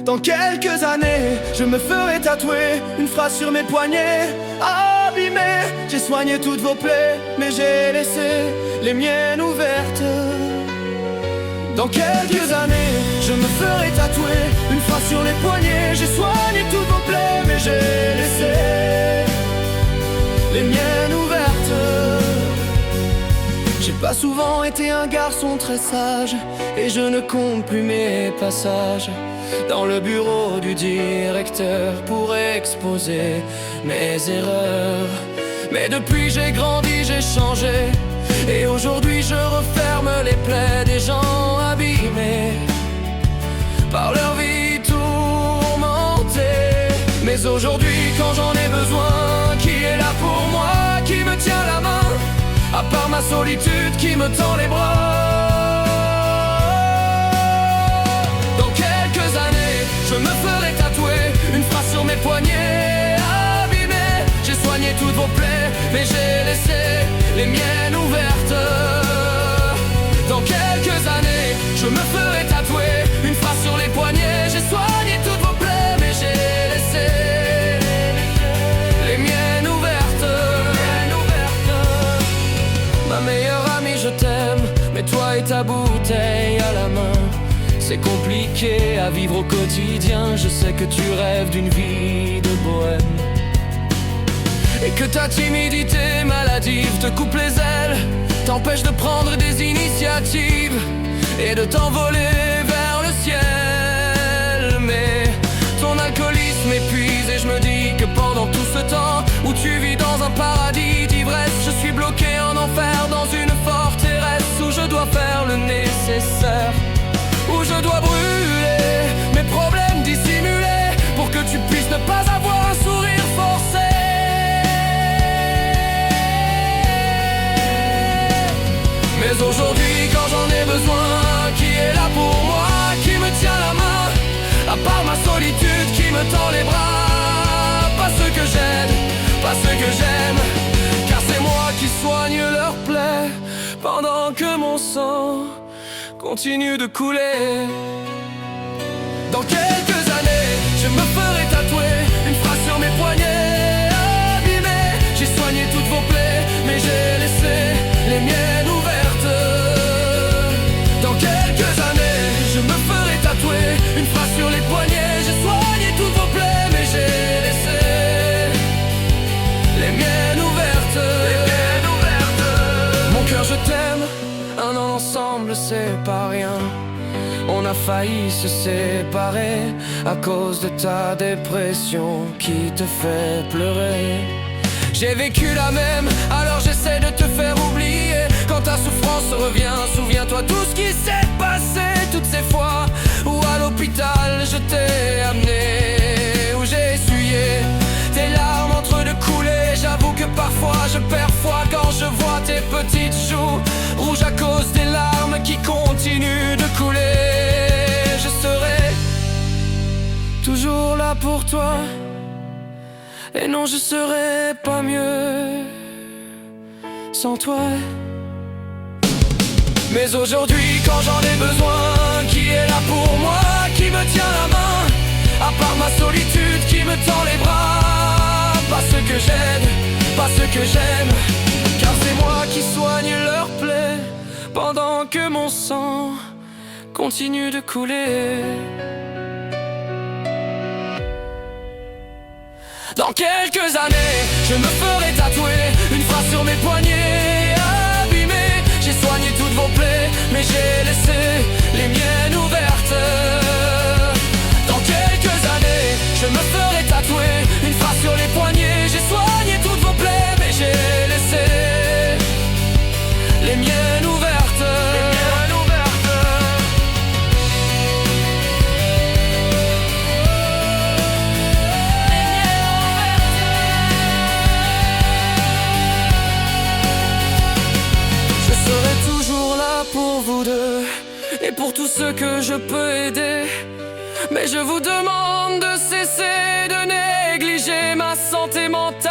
Dans quelques années, je me ferai tatouer une phrase sur mes poignets. Abîmés, j'ai soigné toutes vos plaies, mais j'ai laissé les miennes ouvertes. Dans quelques années, je me ferai tatouer une phrase sur les poignets. J'ai soigné toutes vos plaies, mais j'ai laissé les miennes ouvertes. J'ai pas souvent été un garçon très sage, et je ne compte plus mes passages dans le bureau du directeur pour exposer mes erreurs. Mais depuis j'ai grandi, j'ai changé, et aujourd'hui je referme les plaies des gens abîmés par leur vie tourmentée. Mais aujourd'hui quand j'en ai besoin, qui est là pour moi, qui me tient la main, à part ma solitude qui me tend les bras? Dans quelques années, je me ferai tatouer une phrase sur mes poignets. Abîmés, j'ai soigné toutes vos plaies, mais j'ai laissé les miennes ouvertes. Dans quelques années, je me ferai tatouer une phrase sur les poignets. J'ai soigné toutes vos plaies, mais j'ai laissé les miennes ouvertes. Ma meilleure amie, je t'aime, mais toi et ta bouteille à la main, c'est compliqué à vivre au quotidien. Je sais que tu rêves d'une vie de bohème, et que ta timidité maladive te coupe les ailes, t'empêche de prendre des initiatives et de t'envoler vers le ciel. Mais ton alcoolisme m'épuise, et je me dis que pendant tout ce temps où tu vis dans un paradis d'ivresse, je suis bloqué en enfer dans une forteresse où je dois faire le nécessaire, où je dois brûler mes problèmes dissimulés pour que tu puisses ne pas avoir un sourire forcé. Mais aujourd'hui quand j'en ai besoin, qui est là pour moi, qui me tient la main, à part ma solitude qui me tend les bras? Pas ceux que j'aide, pas ceux que j'aime, car c'est moi qui soigne leurs plaies pendant que mon sang continue de couler. Dans quelques années, je me ferai tatouer une phrase sur mes poignets. Abîmés, j'ai soigné toutes vos plaies, mais j'ai laissé les miennes ouvertes. Dans quelques années, je me ferai tatouer une phrase sur les poignets. J'ai soigné toutes vos plaies, mais j'ai laissé les miennes ouvertes. Mon cœur, je t'aime, un an ensemble c'est pas rien. On a failli se séparer à cause de ta dépression qui te fait pleurer. J'ai vécu la même, alors j'essaie de te faire oublier. Quand ta souffrance revient, souviens-toi tout ce qui s'est passé toutes ces fois où à l'hôpital je t'ai amené, où j'ai essuyé tes larmes entre deux coulées. J'avoue que parfois je perds foi quand je vois tes petites joues rouges à cause des larmes qui continuent de couler. Je serai toujours là pour toi, et non, je serai pas mieux sans toi. Mais aujourd'hui quand j'en ai besoin, qui est là pour moi, qui me tient la main, à part ma solitude qui me tend les bras? Pas ceux que j'aide, pas ceux que j'aime, car c'est moi qui soigne leurs plaies pendant que mon sang continue de couler. Dans quelques années, je me ferai tatouer une phrase sur mes poignets. Abîmés, j'ai soigné toutes vos plaies, mais j'ai laissé les miennes ouvertes. Dans quelques années, je me ferai tatouer une phrase sur les poignets. J'ai soigné toutes vos plaies, mais j'ai laissé les miennes ouvertes. Pour vous deux et pour tous ceux que je peux aider, mais je vous demande de cesser de négliger ma santé mentale.